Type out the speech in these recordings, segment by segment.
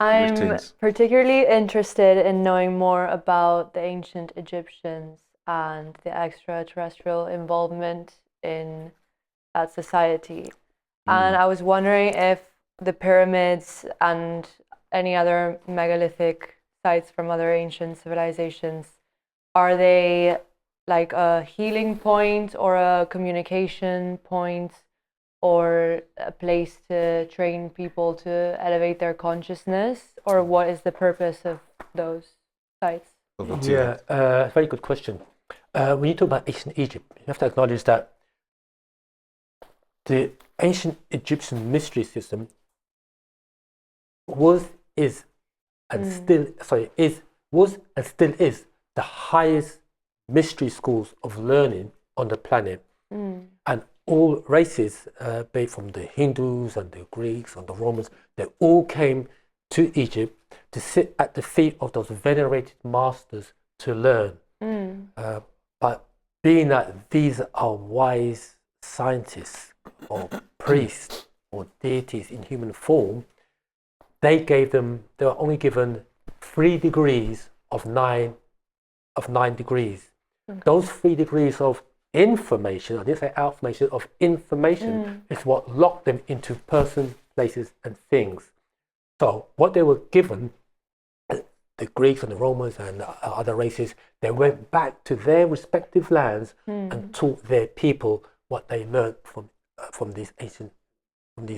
I'm Greetings. particularly interested in knowing more about the ancient Egyptians and the extraterrestrial involvement in that society. And Mm. I was wondering if the pyramids and any other megalithic sites from other ancient civilizations, are they like a healing point or a communication point or a place to train people to elevate their consciousness, or what is the purpose of those sites? Over to you. Very good question. When you talk about ancient Egypt, you have to acknowledge that the ancient Egyptian mystery system was, is, and still, was and still is the highest mystery schools of learning on the planet. And all races, be it from the Hindus and the Greeks and the Romans, they all came to Egypt to sit at the feet of those venerated masters to learn. But being that these are wise scientists or priests or deities in human form, they were only given 3 degrees of 9 degrees. Okay. Those 3 degrees of information, I didn't say affirmation, of information is what locked them into person, places and things. So what they were given, the Greeks and the Romans and other races, they went back to their respective lands and taught their people what they learned from these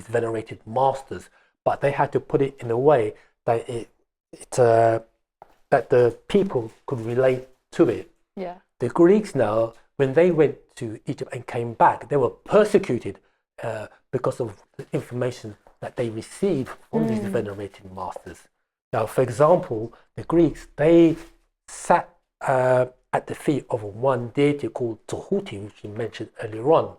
venerated masters. But they had to put it in a way that that the people could relate to it. Yeah. The Greeks now, when they went to Egypt and came back, they were persecuted because of the information that they received from these venerated masters. Now, for example, the Greeks, they sat at the feet of one deity called Tahuti, which you mentioned earlier on.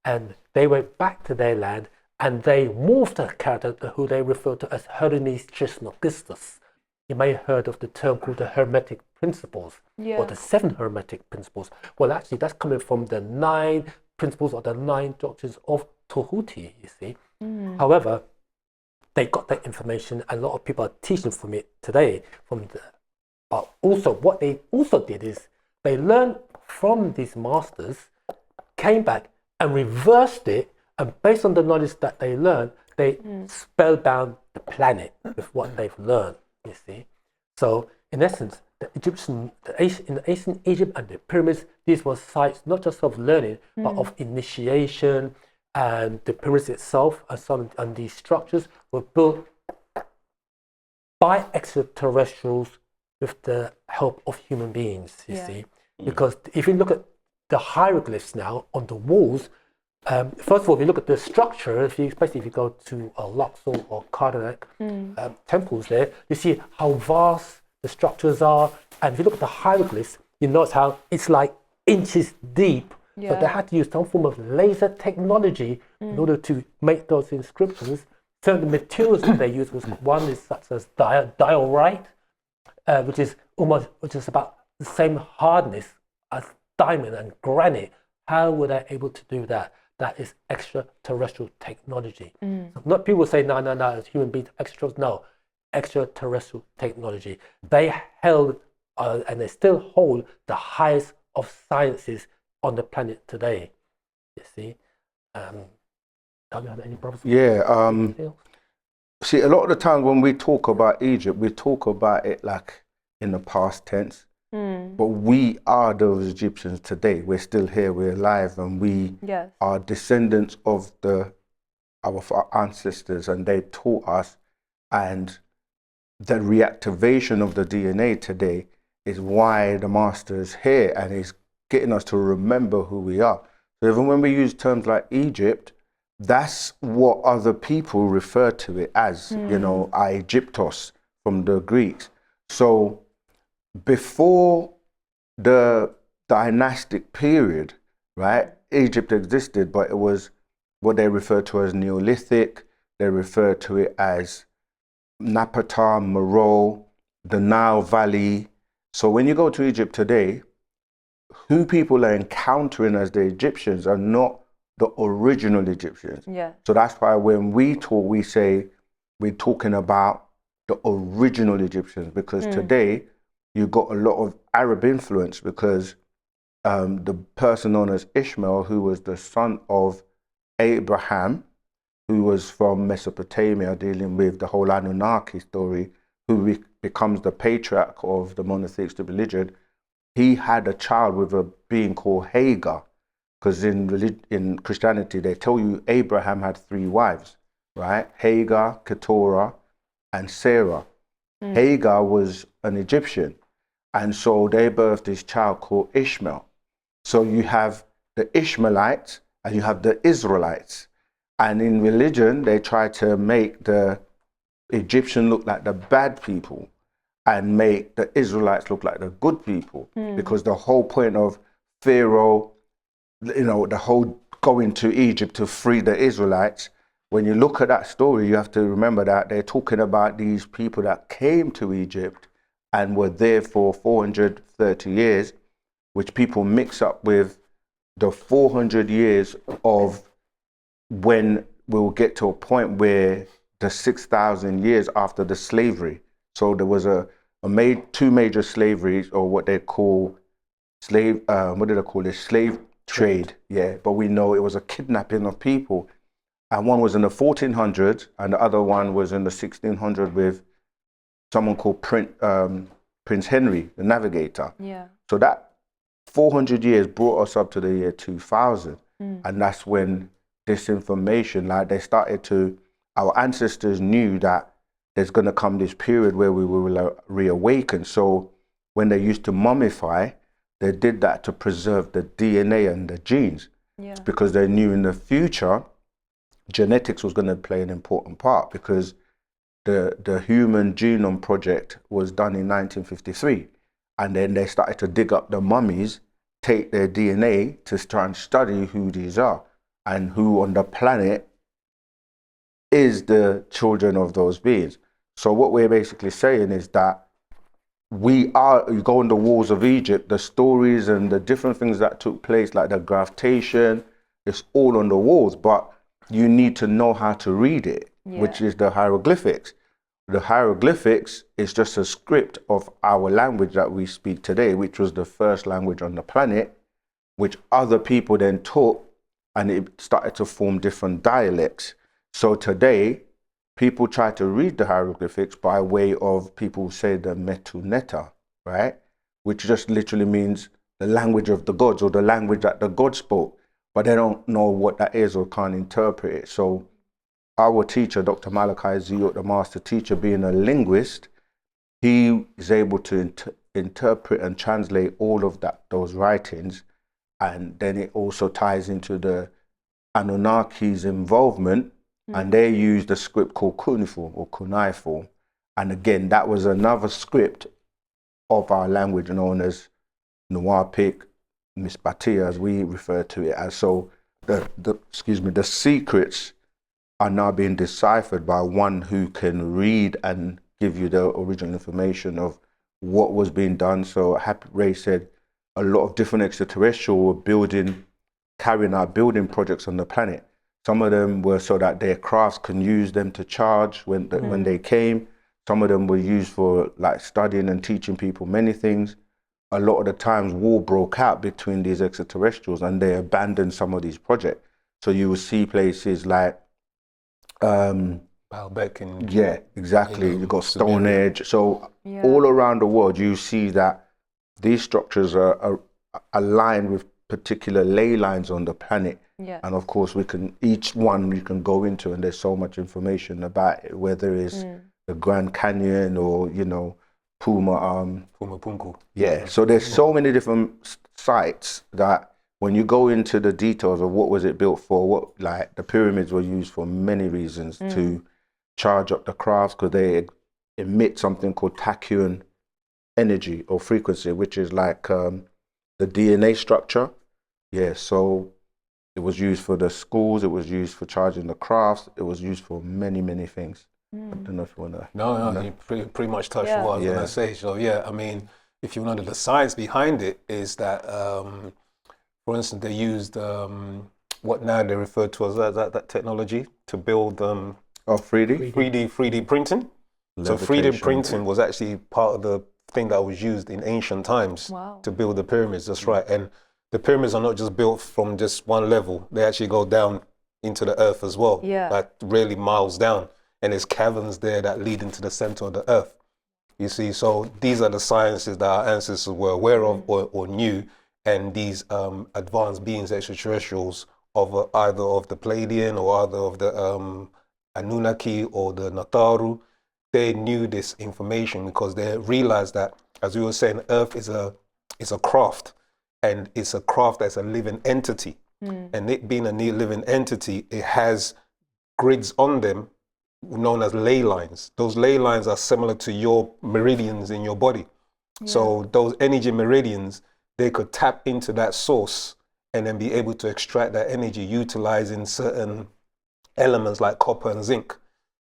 And they went back to their land and they morphed a character who they refer to as Hermes Trismegistus. You may have heard of the term called the Hermetic Principles, or the 7 Hermetic Principles. Well, actually, that's coming from the 9 principles or the 9 doctrines of Tahuti, you see. However, they got that information and a lot of people are teaching from it today. But also, what they also did is they learned from these masters, came back and reversed it, and based on the knowledge that they learned, they spellbound the planet with what they've learned, you see. So, in essence, in ancient Egypt and the pyramids, these were sites not just of learning, but of initiation, and the pyramids itself and these structures were built by extraterrestrials with the help of human beings, you see. Because if you look at the hieroglyphs now on the walls, first of all, if you look at the structure, especially if you go to Luxor or Karnak temples there, you see how vast the structures are. And if you look at the hieroglyphs, you notice how it's like inches deep. So they had to use some form of laser technology in order to make those inscriptions. Certain materials that they used was one is such as diorite, which is about the same hardness as diamond and granite. How were they able to do that? That is extraterrestrial technology. So not people say no, as human beings, no, extraterrestrial technology. They held and they still hold the highest of sciences on the planet today. You see, don't you have any brothers? Yeah. See, a lot of the time when we talk about Egypt, we talk about it like in the past tense. But we are those Egyptians today. We're still here. We're alive, and we are descendants of our ancestors, and they taught us. And the reactivation of the DNA today is why the master is here, and is getting us to remember who we are. So even when we use terms like Egypt, that's what other people refer to it as, you know, Aegyptos from the Greeks. So before the dynastic period, right, Egypt existed, but it was what they refer to as Neolithic. They refer to it as Napata, Meroe, the Nile Valley. So when you go to Egypt today, who people are encountering as the Egyptians are not the original Egyptians. Yeah. So that's why when we talk, we say we're talking about the the original Egyptians, because today you got a lot of Arab influence, because the person known as Ishmael, who was the son of Abraham, who was from Mesopotamia, dealing with the whole Anunnaki story, who becomes the patriarch of the monotheistic religion, he had a child with a being called Hagar. Because in Christianity, they tell you Abraham had 3 wives, right? Hagar, Keturah, and Sarah. Hagar was an Egyptian. And so they birthed this child called Ishmael. So you have the Ishmaelites and you have the Israelites. And in religion, they try to make the Egyptian look like the bad people and make the Israelites look like the good people. Because the whole point of Pharaoh, the whole going to Egypt to free the Israelites, when you look at that story, you have to remember that they're talking about these people that came to Egypt and were there for 430 years, which people mix up with the 400 years of when we'll get to a point where the 6,000 years after the slavery. So there was two major slaveries, or what they call slave trade. Yeah, but we know it was a kidnapping of people. And one was in the 1400s and the other one was in the 1600s with someone called Prince Henry, the navigator. Yeah. So that 400 years brought us up to the year 2000. And that's when this information, our ancestors knew that there's going to come this period where we will reawaken. So when they used to mummify, they did that to preserve the DNA and the genes. Yeah. Because they knew in the future, genetics was going to play an important part, because the Human Genome Project was done in 1953. And then they started to dig up the mummies, take their DNA to try and study who these are and who on the planet is the children of those beings. So what we're basically saying is that you go on the walls of Egypt, the stories and the different things that took place, like the gravitation, it's all on the walls, but you need to know how to read it, which is the hieroglyphics. The hieroglyphics is just a script of our language that we speak today, which was the first language on the planet, which other people then took, and it started to form different dialects. So today, people try to read the hieroglyphics by way of, people say, the metuneta, right? Which just literally means the language of the gods, or the language that the gods spoke, but they don't know what that is or can't interpret it. So our teacher, Dr. Malachi Ziyot, the master teacher, being a linguist, he is able to interpret and translate all of those writings. And then it also ties into the Anunnaki's involvement, and they used a script called cuneiform or cuneiform. And again, that was another script of our language known as Nuapic, Mispatia, as we refer to it as. So the secrets are now being deciphered by one who can read and give you the original information of what was being done. So Happy Ray said a lot of different extraterrestrial were carrying out building projects on the planet. Some of them were so that their crafts can use them to charge when they came. Some of them were used for like studying and teaching people many things. A lot of the times war broke out between these extraterrestrials and they abandoned some of these projects. So you will see places like Baalbek and exactly. You got Stonehenge. So all around the world, you see that these structures are aligned with particular ley lines on the planet. Yeah. And of course, each one we can go into, and there's so much information about it, whether it's the Grand Canyon or Puma Punku. Yeah. So there's so many different sites that when you go into the details of what was it built for, like the pyramids were used for many reasons, to charge up the crafts, because they emit something called tachyon energy or frequency, which is like the DNA structure. Yeah. So it was used for the schools, it was used for charging the crafts, it was used for many, many things. I don't know if you want to... No, you pretty much touched what I was going to say. So I mean, if you want to know the science behind it, is that, for instance, they used what now they refer to as that technology to build 3D? 3D printing. So 3D Levitation. printing was actually part of the thing that was used in ancient times to build the pyramids. That's right. And the pyramids are not just built from just one level. They actually go down into the earth as well, like really miles down. And there's caverns there that lead into the center of the earth. You see, so these are the sciences that our ancestors were aware of or knew. And these advanced beings, extraterrestrials, of either of the Pleiadian or either of the Anunnaki or the Nataru, they knew this information because they realized that, as we were saying, Earth is a craft, and it's a craft that's a living entity. And it being a living entity, it has grids on them known as ley lines. Those ley lines are similar to your meridians in your body. So those energy meridians, they could tap into that source and then be able to extract that energy utilizing certain elements like copper and zinc.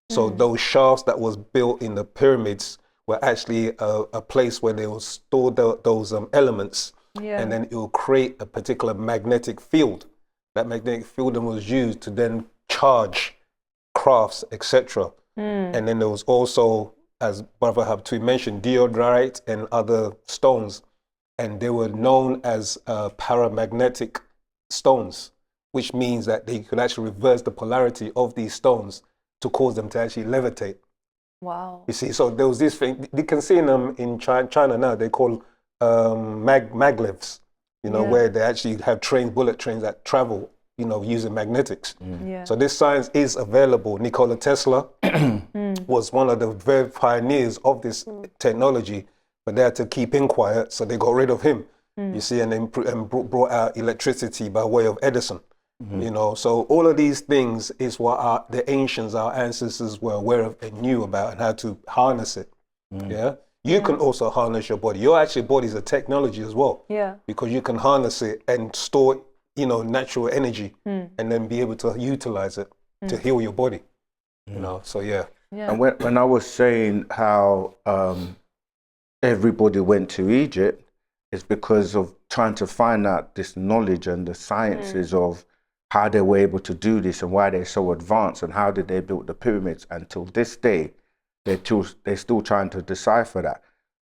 So those shafts that was built in the pyramids were actually a place where they will store those elements, and then it will create a particular magnetic field. That magnetic field then was used to then charge crafts, etc. And then there was also, as Brother Habtui mentioned, diorite and other stones, and they were known as paramagnetic stones, which means that they could actually reverse the polarity of these stones to cause them to actually levitate. Wow. You see, so there was this thing, you can see them in China now, they call maglevs, where they actually have bullet trains that travel, using magnetics. So this science is available. Nikola Tesla was one of the very pioneers of this technology, but they had to keep him quiet, so they got rid of him, you see, and then brought out electricity by way of Edison. So all of these things is what the ancients, our ancestors, were aware of and knew about and how to harness it. You can also harness your body. Your actual body is a technology as well. Because you can harness it and store, natural energy, and then be able to utilize it to heal your body. So yeah. And when I was saying how everybody went to Egypt, it's because of trying to find out this knowledge and the sciences of how they were able to do this and why they're so advanced and how did they build the pyramids. Until this day, they're still trying to decipher that.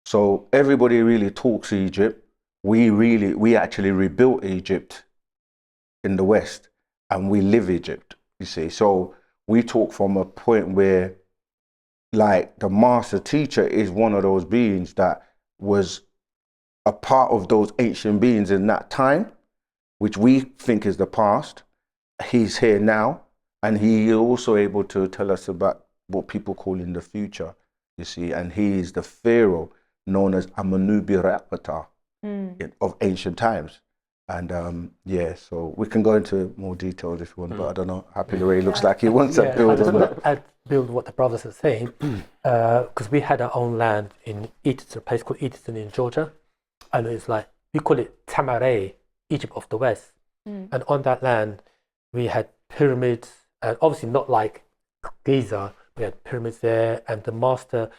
So everybody really talks Egypt. We actually rebuilt Egypt in the West, and we live Egypt, you see. So we talk from a point where, like, the master teacher is one of those beings that was a part of those ancient beings in that time, which we think is the past. He's here now, and he is also able to tell us about what people call in the future, you see, and he is the pharaoh known as Amenubi-Rapata of ancient times. And so we can go into more details if you want, but I don't know, Happy Ray looks like he wants to build on that. I'd build what the brothers are saying, because we had our own land in Easton, a place called Easton in Georgia, and it's like, we call it Tamare, Egypt of the West. And on that land, we had pyramids, and obviously not like Giza, we had pyramids there, and the master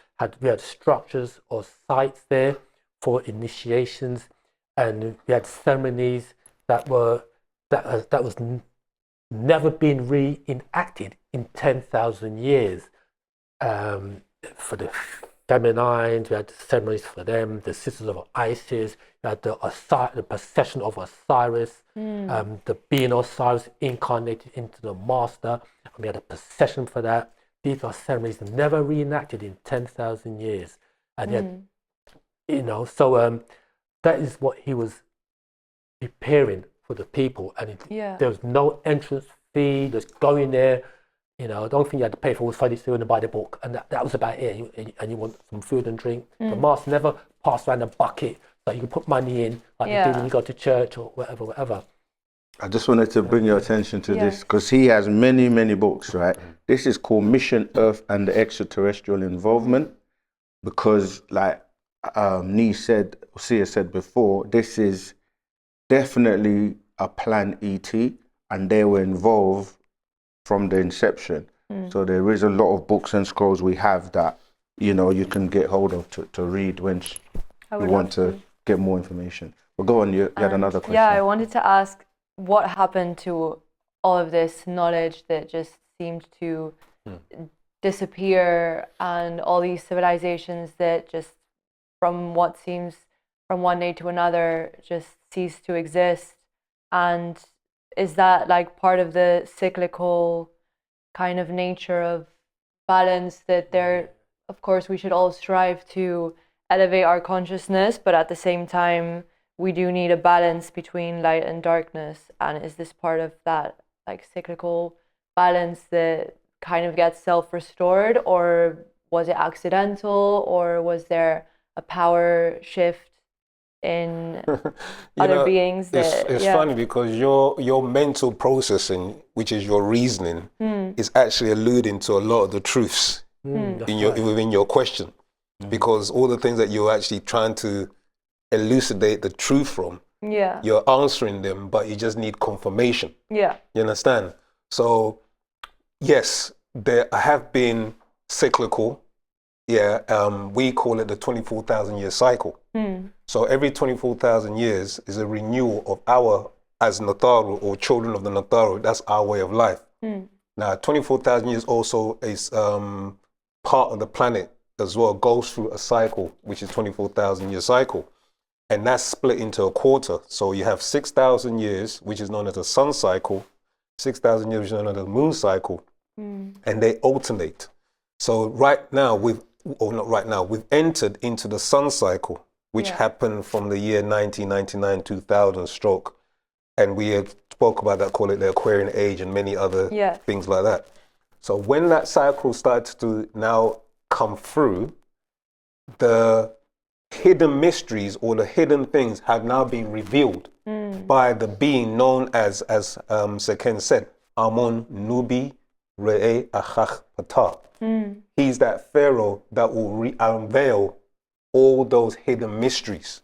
we had structures or sites there for initiations, and we had ceremonies that was never been reenacted in 10,000 years. For the feminines, we had ceremonies for them, the sisters of Isis, we had the procession of Osiris, the being Osiris incarnated into the master, and we had a procession for that. These are ceremonies never reenacted in 10,000 years. And yet, so that is what he was preparing for the people. And there was no entrance fee, just go in there. The only thing you had to pay for was $32 and buy the book, and that was about it. And you want some food and drink. The master never passed around a bucket so you can put money in, like you do when you go to church or whatever. I just wanted to bring your attention to this because he has many, many books, right? This is called Mission Earth and the Extraterrestrial Involvement, because like Sia said before, this is definitely a plan ET, and they were involved from the inception. So there is a lot of books and scrolls we have that, you can get hold of to read when you want to get more information. But go on, you had another question. Yeah, I wanted to ask, what happened to all of this knowledge that just seemed to disappear, and all these civilizations that just from what seems from one day to another just cease to exist. And is that like part of the cyclical kind of nature of balance, that there, of course, we should all strive to elevate our consciousness, but at the same time we do need a balance between light and darkness? And is this part of that like cyclical balance that kind of gets self-restored, or was it accidental, or was there a power shift in other beings? It's funny because your mental processing, which is your reasoning, is actually alluding to a lot of the truths within your question, because all the things that you're actually trying to elucidate the truth from, you're answering them, but you just need confirmation. You understand? So yes, there have been cyclical. We call it the 24,000 year cycle. So every 24,000 years is a renewal of our, as Natharu or children of the Natharu, that's our way of life. Now 24,000 years also is part of the planet as well, goes through a cycle, which is 24,000 year cycle. And that's split into a quarter. So you have 6,000 years, which is known as the sun cycle, 6,000 years, which is known as the moon cycle, and they alternate. So right now, we've entered into the sun cycle, which happened from the year 1999, 2000 stroke. And we had spoke about that, call it the Aquarian age and many other things like that. So when that cycle starts to now come through, the hidden mysteries or the hidden things have now been revealed by the being known as Seken said, Amon Nubi Re'e Achach Patah. He's that Pharaoh that will unveil all those hidden mysteries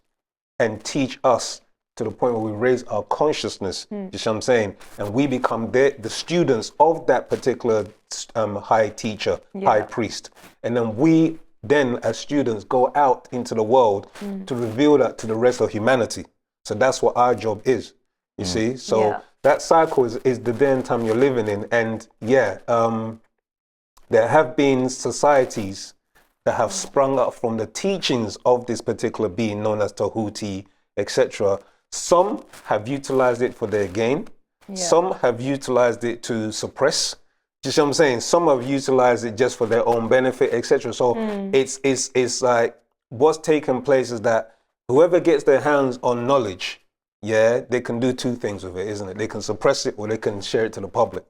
and teach us to the point where we raise our consciousness, you see what I'm saying? And we become the students of that particular high teacher, high priest. And then we as students go out into the world to reveal that to the rest of humanity. So that's what our job is, you see? So that cycle is the day and time you're living in. And there have been societies that have sprung up from the teachings of this particular being known as Tahuti, etc. Some have utilized it for their gain. Some have utilized it to suppress. Do you see what I'm saying? Some have utilized it just for their own benefit, etc. So it's like what's taking place is that whoever gets their hands on knowledge, they can do two things with it, isn't it? They can suppress it or they can share it to the public.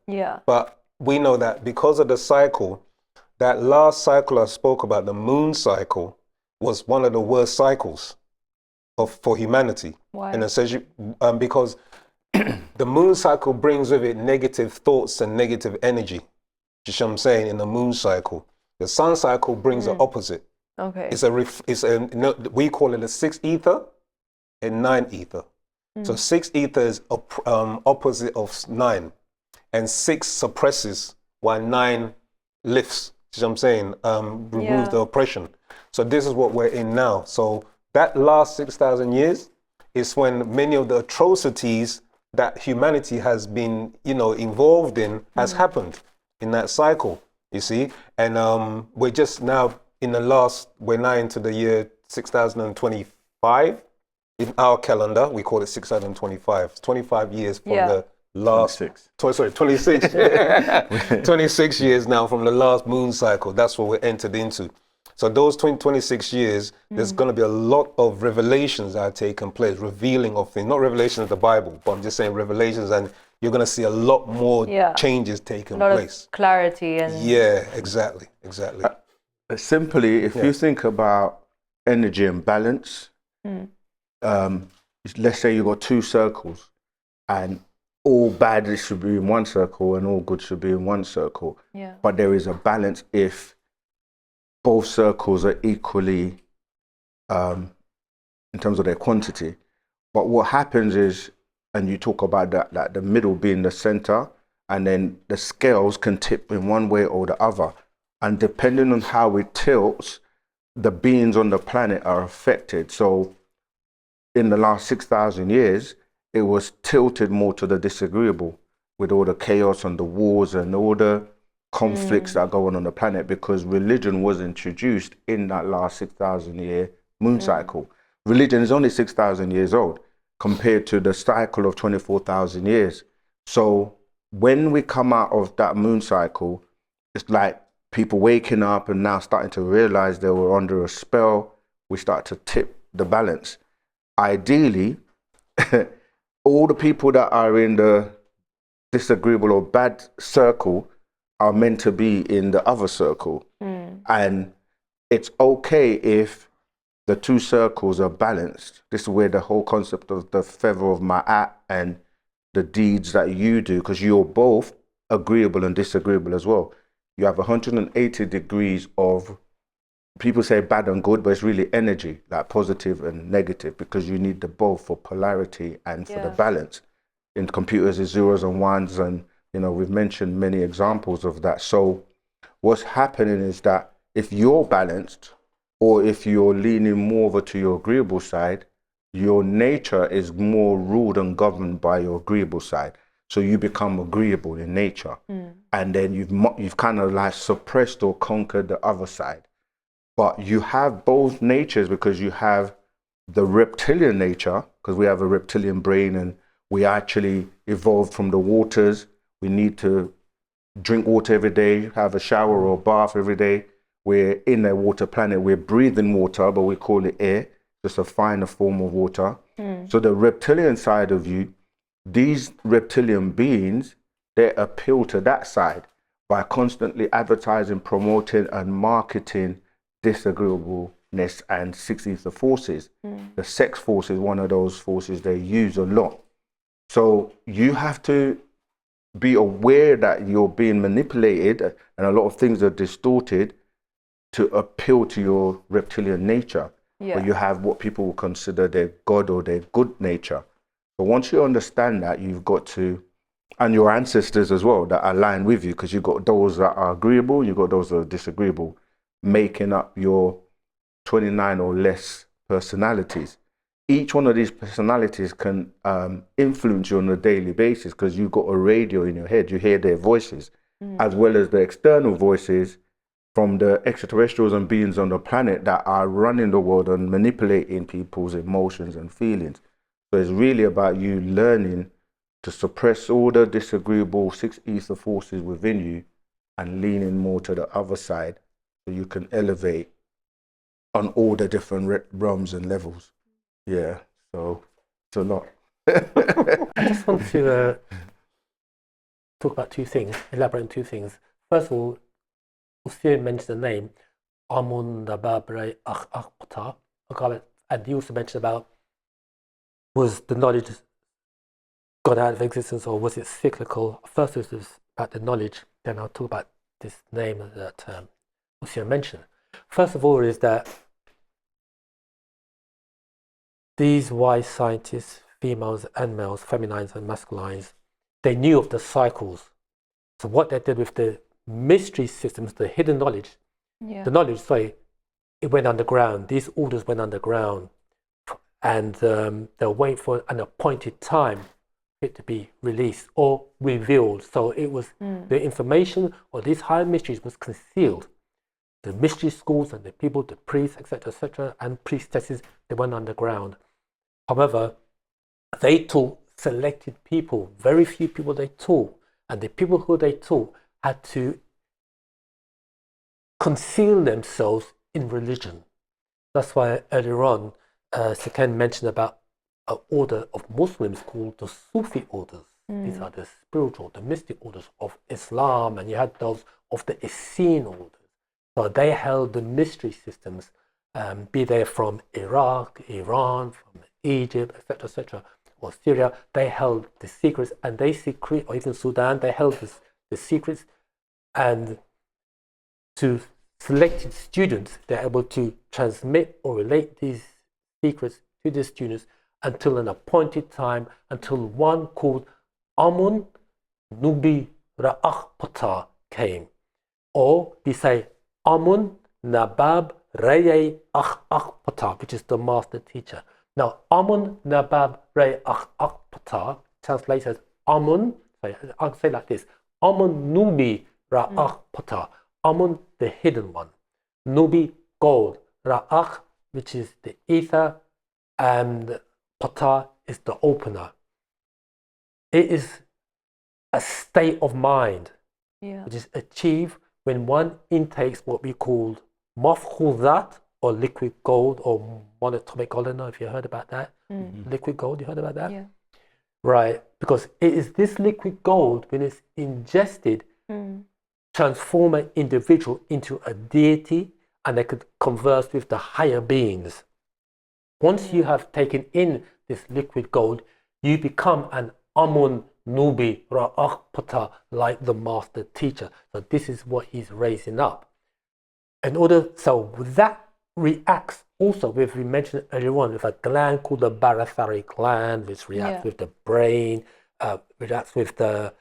But we know that because of the cycle, that last cycle I spoke about, the moon cycle, was one of the worst cycles for humanity. Why? And essentially, because the moon cycle brings with it negative thoughts and negative energy. Do you see what I'm saying? In the moon cycle, the sun cycle brings the opposite. Okay. We call it a 6 ether and 9 ether. So 6 ether is opposite of 9, and 6 suppresses while 9 lifts. You see what I'm saying? Remove the oppression. So this is what we're in now. So that last 6,000 years is when many of the atrocities that humanity has been, involved in has happened in that cycle, you see? And we're just now we're now into the year 6025. In our calendar, we call it 625. It's 25 years from the last... 26 years now from the last moon cycle. That's what we're entered into. So those 26 years, there's going to be a lot of revelations that are taking place, revealing of things, not revelations of the Bible, but I'm just saying revelations, and you're going to see a lot more changes taking place. Of clarity and... exactly. Simply, if you think about energy and balance, let's say you've got 2 circles, and all bad should be in one circle and all good should be in one circle. But there is a balance if both circles are equally in terms of their quantity. But what happens is, and you talk about that, like the middle being the center, and then the scales can tip in one way or the other. And depending on how it tilts, the beings on the planet are affected. So in the last 6,000 years, it was tilted more to the disagreeable with all the chaos and the wars and all the conflicts that go on the planet, because religion was introduced in that last 6,000 year moon cycle. Religion is only 6,000 years old compared to the cycle of 24,000 years. So when we come out of that moon cycle, it's like people waking up and now starting to realize they were under a spell. We start to tip the balance. Ideally, all the people that are in the disagreeable or bad circle are meant to be in the other circle. And it's okay if the two circles are balanced. This is where the whole concept of the feather of ma'at and the deeds that you do, because you're both agreeable and disagreeable as well. You have 180 degrees of, people say bad and good, but it's really energy, like positive and negative, because you need the both for polarity and for the balance. In computers, it's zeros and ones, and we've mentioned many examples of that. So what's happening is that if you're balanced, or if you're leaning more over to your agreeable side, your nature is more ruled and governed by your agreeable side. So you become agreeable in nature. And then you've kind of like suppressed or conquered the other side. But you have both natures, because you have the reptilian nature, because we have a reptilian brain and we actually evolved from the waters. We need to drink water every day, have a shower or a bath every day. We're in a water planet. We're breathing water, but we call it air, just a finer form of water. So the reptilian side of you, these reptilian beings, they appeal to that side by constantly advertising, promoting, and marketing disagreeableness and 6 ether forces. The sex force is one of those forces they use a lot. So you have to be aware that you're being manipulated and a lot of things are distorted to appeal to your reptilian nature. But you have what people will consider their God or their good nature. So once you understand that, you've got to, and your ancestors as well, that align with you, because you've got those that are agreeable, you've got those that are disagreeable, making up your 29 or less personalities. Each one of these personalities can influence you on a daily basis, because you've got a radio in your head. You hear their voices, as well as the external voices from the extraterrestrials and beings on the planet that are running the world and manipulating people's emotions and feelings. So it's really about you learning to suppress all the disagreeable 6 ether forces within you and leaning more to the other side, so you can elevate on all the different realms and levels. Yeah, so it's a lot. I just want to talk about two things, elaborate on two things. First of all, Usia mentioned the name Amun Nababre Akhpata, and he also mentioned about, was the knowledge gone out of existence, or was it cyclical? First it was about the knowledge, then I'll talk about this name that Usia mentioned. First of all is that these wise scientists, females and males, feminines and masculines, they knew of the cycles. So what they did with the mystery systems, the hidden knowledge, the knowledge, it went underground. These orders went underground, and they'll wait for an appointed time for it to be released or revealed. So it was the information or these higher mysteries was concealed. The mystery schools and the people, the priests, etc., and priestesses, they went underground. However, they taught selected people, very few people they taught, and the people who they taught had to conceal themselves in religion. That's why earlier on, Saken mentioned about an order of Muslims called the Sufi orders. These are the spiritual, the mystic orders of Islam, and you had those of the Essene orders. So they held the mystery systems, be they from Iraq, Iran, from Egypt, etc., or Syria. They held the secrets, and they secret, or even Sudan, they held the secrets, and to selected students, they're able to transmit or relate these secrets to the students until an appointed time, until one called Amun Nubi Ra'akhpata came. Or we say Amun Nabab Reye Akhpata, which is the master teacher. Now, Amun Nabab Reye Akhpata translates as Amun, I'll say like this, Amun Nubi Ra'ach Pata. Amun, the hidden one. Nubi, gold. Ra'ach, which is the ether, and Pata is the opener. It is a state of mind which is achieved when one intakes what we call mafkhuzat, or liquid gold, or monatomic gold. I don't know if you heard about that. Liquid gold, you heard about that? Yeah. Right, because it is this liquid gold, when it's ingested, transform an individual into a deity, and they could converse with the higher beings. Once you have taken in this liquid gold, you become an Amun Nubi Ra'ach Pata, like the master teacher. So this is what he's raising up. So that reacts also with, we mentioned earlier on, with a gland called the barotheric gland, which reacts with the brain, reacts with the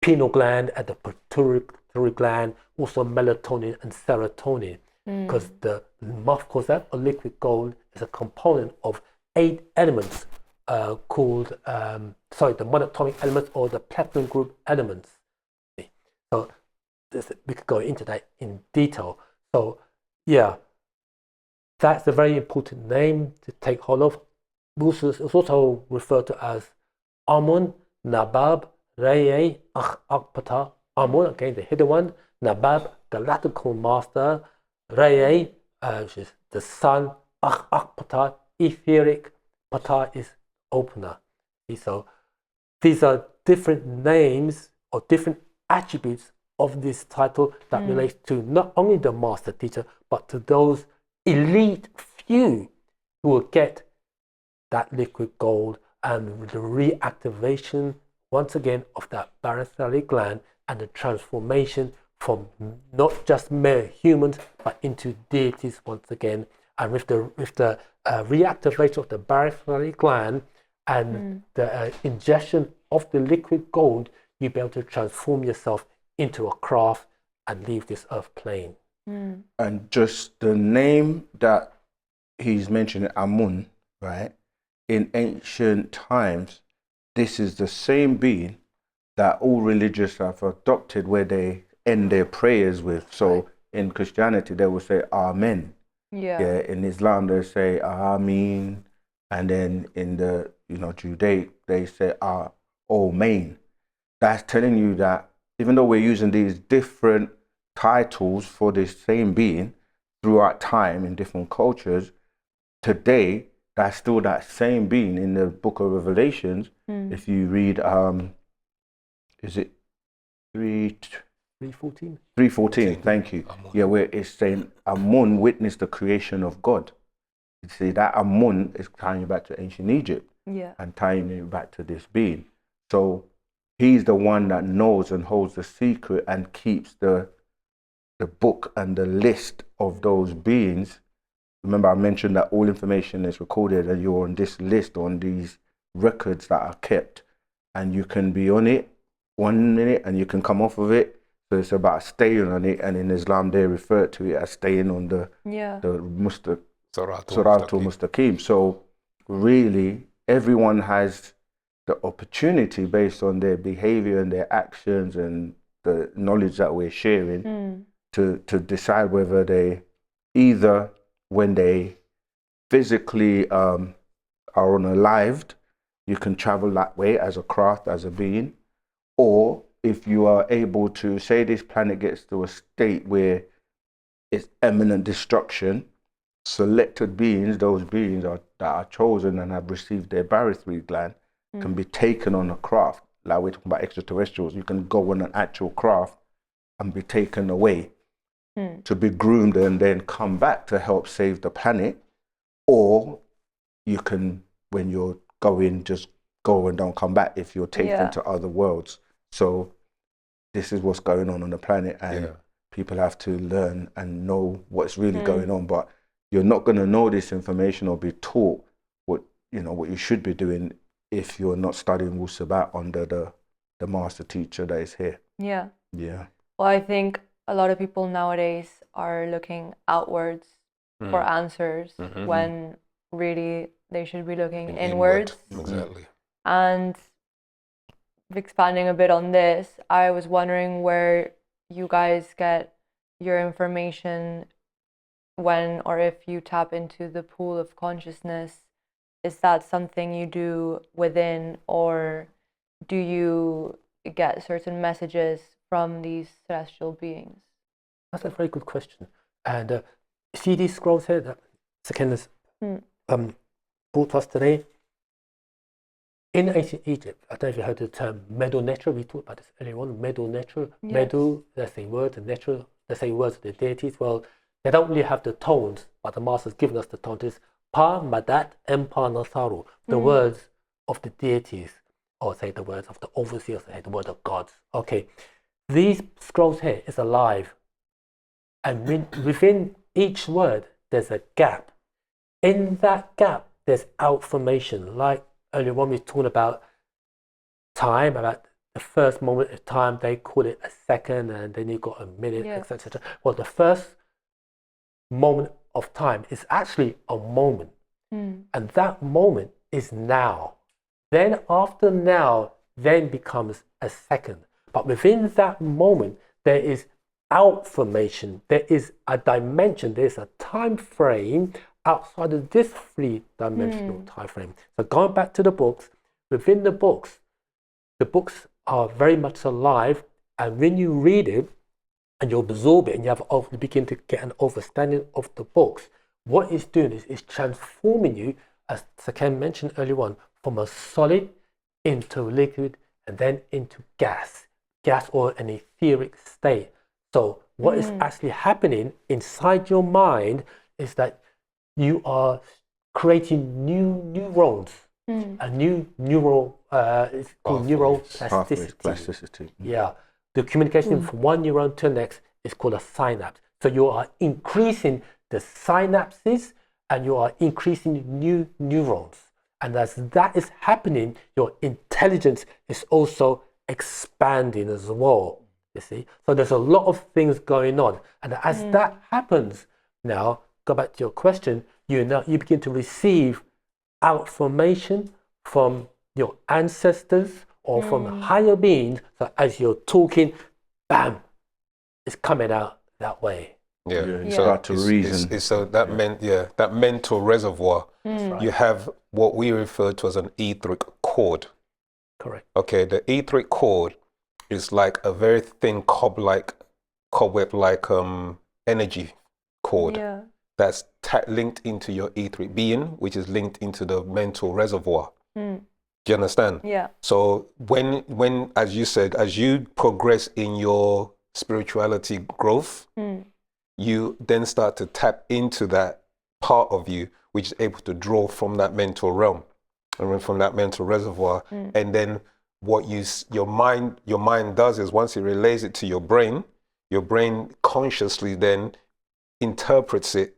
pineal gland and the pituitary gland, also melatonin and serotonin, because the mafkhuzat, or liquid gold, is a component of 8 elements called, the monatomic elements, or the platinum group elements. So we could go into that in detail. So yeah, that's a very important name to take hold of. It's also referred to as Amun, Nabab, Reye, Akpata. Amun, again, the hidden one. Nabab, galactical master. Reye, which is the sun. Akpata, etheric. Pata is opener. So these are different names or different attributes of this title that relates to not only the master teacher, but to those elite few who will get that liquid gold and the reactivation once again of that barotheric gland, and the transformation from not just mere humans but into deities once again. And with the reactivation of the barotheric gland and the ingestion of the liquid gold, you'll be able to transform yourself into a craft and leave this earth plane. And just the name that he's mentioning, Amun, right? In ancient times, this is the same being that all religions have adopted, where they end their prayers with. So in Christianity, they will say Amen. Yeah. In Islam, they say Ameen, and then in the Judaic, they say Amen. That's telling you that even though we're using these different titles for this same being throughout time in different cultures, today that's still that same being. In the book of Revelations, if you read is it 3:14? 3:14, thank you. Amun. Yeah, where it's saying Amun witnessed the creation of God. You see, that Amun is tying you back to ancient Egypt, and tying you back to this being. So he's the one that knows and holds the secret and keeps the book and the list of those beings. Remember, I mentioned that all information is recorded, and you're on this list, on these records that are kept, and you can be on it 1 minute and you can come off of it. So it's about staying on it, and in Islam they refer to it as staying on the Siratul Mustaqim. So really, everyone has the opportunity, based on their behavior and their actions and the knowledge that we're sharing, to decide whether they, either when they physically are unalived, you can travel that way as a craft, as a being, or if you are able to, say this planet gets to a state where it's imminent destruction, selected beings, those beings that are chosen and have received their barotheric gland, can be taken on a craft. Like we're talking about extraterrestrials, you can go on an actual craft and be taken away to be groomed and then come back to help save the planet. Or you can, when you're going, just go and don't come back if you're taken to other worlds. So this is what's going on the planet, and people have to learn and know what's really going on. But you're not going to know this information or be taught what you should be doing if you're not studying Wusabat under the master teacher that is here. Yeah. Well, I think a lot of people nowadays are looking outwards for answers when really they should be looking inwards. Exactly. And expanding a bit on this, I was wondering where you guys get your information when or if you tap into the pool of consciousness? Is that something you do within, or do you get certain messages from these celestial beings? That's a very good question. And see these scrolls here that Saken has brought us today? In ancient Egypt, I don't know if you heard the term medu netra. We talked about this earlier on. Medu netra. Yes. Medu, let's say words, and netra, let's say words of the deities. Well, they don't really have the tones, but the master's given us the tones. It's Pa, Madat, and Pa Nasaru, the words of the deities, or say the words of the overseers, say the word of gods. Okay, these scrolls here is alive, and within each word there's a gap. In that gap, there's outformation. Like earlier when we were talking about time, about the first moment of time, they call it a second, and then you got a minute, etc. Well, the first moment of time is actually a moment, and that moment is now. Then after now, then becomes a second. But within that moment, there is outformation. There is a dimension. There is a time frame outside of this three-dimensional time frame. So going back to the books, within the books are very much alive, and when you read it and you absorb it and you begin to get an understanding of the books, what it's doing is transforming you, as Saken mentioned earlier on, from a solid into liquid and then into gas or an etheric state. So what is actually happening inside your mind is that you are creating new neurons, a new neural, it's called neuroplasticity. Yeah, the communication from one neuron to the next is called a synapse. So you are increasing the synapses and you are increasing new neurons. And as that is happening, your intelligence is also expanding as well, you see. So there's a lot of things going on. And as that happens, now, go back to your question, you begin to receive outformation from your ancestors or from higher beings. So as you're talking, bam, it's coming out that way. You start to reason. So that that mental reservoir, you have what we refer to as an etheric cord. Correct. Okay, the etheric cord is like a very thin cobweb-like energy cord that's linked into your etheric being, which is linked into the mental reservoir. Do you understand? Yeah. So when, as you said, as you progress in your spirituality growth, you then start to tap into that part of you which is able to draw from that mental realm and from that mental reservoir. And then what your mind does is once it relays it to your brain consciously then interprets it,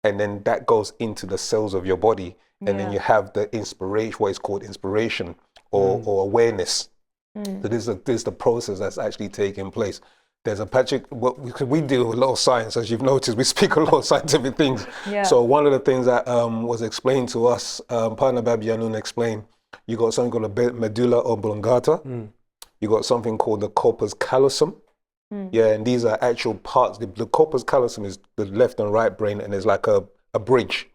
and then that goes into the cells of your body, and then you have the inspiration, what is called inspiration or awareness. So this is the process that's actually taking place. There's we do a lot of science, as you've noticed. We speak a lot of scientific things. So one of the things that was explained to us, Partner Babianun explained, you got something called a medulla oblongata. You got something called the corpus callosum. And these are actual parts. The corpus callosum is the left and right brain, and there's like a bridge.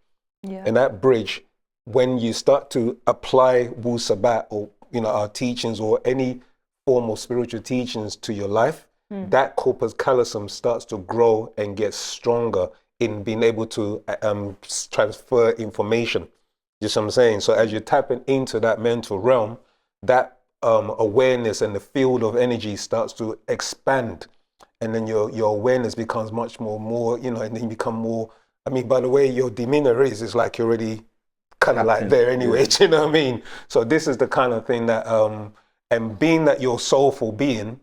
And that bridge, when you start to apply Wu Sabat or our teachings or any form of spiritual teachings to your life, that corpus callosum starts to grow and get stronger in being able to transfer information. You see what I'm saying? So as you're tapping into that mental realm, that awareness and the field of energy starts to expand, and then your awareness becomes much more, and then you become more. I mean, by the way your demeanor is like you're already kind of like there anyway. Do you know what I mean? So this is the kind of thing that, and being that you're soulful being,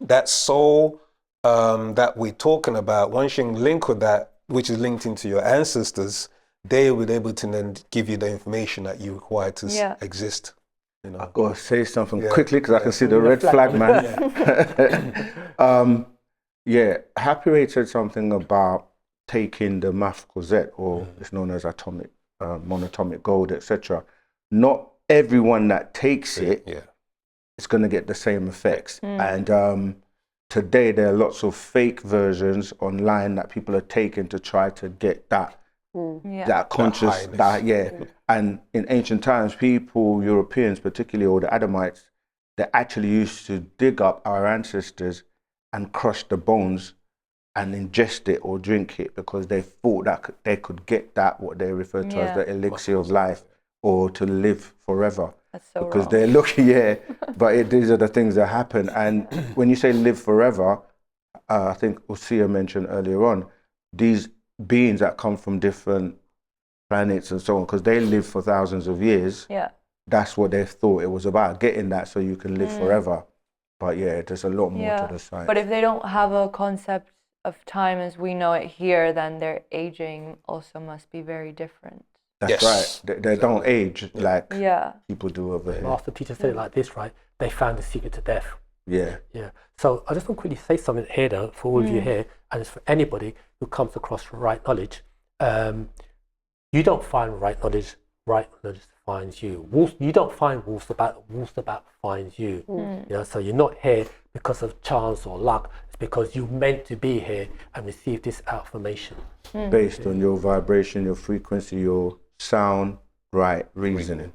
that soul that we're talking about, once you link with that, which is linked into your ancestors, they will be able to then give you the information that you require to exist. I've got to say something quickly because I can see the red flag, man. Happy Ray said something about taking the mathematical Z, or it's known as atomic, monatomic gold, etc. Not everyone that takes it is going to get the same effects. And today there are lots of fake versions online that people are taking to try to get that that conscious, and in ancient times, people, Europeans particularly, or the Adamites, they actually used to dig up our ancestors and crush the bones and ingest it or drink it because they thought that they could get that, what they refer to as the elixir of life, or to live forever. That's so because wrong. they're looking, but these are the things that happen. And when you say live forever, I think Usia mentioned earlier on, these beings that come from different planets and so on, because they live for thousands of years. Yeah. That's what they thought it was about, getting that so you can live forever. But there's a lot more to the science. But if they don't have a concept of time as we know it here, then their aging also must be very different. That's right. They don't age like people do over here. Master teacher said it like this, right? They found the secret to death. Yeah. Yeah. So I just want to quickly say something here, though, for all of you here, and it's for anybody who comes across right knowledge. You don't find right knowledge finds you. You don't find wolves about finds you. You know, so you're not here because of chance or luck. It's because you're meant to be here and receive this information. Based on your vibration, your frequency, your sound, right reasoning.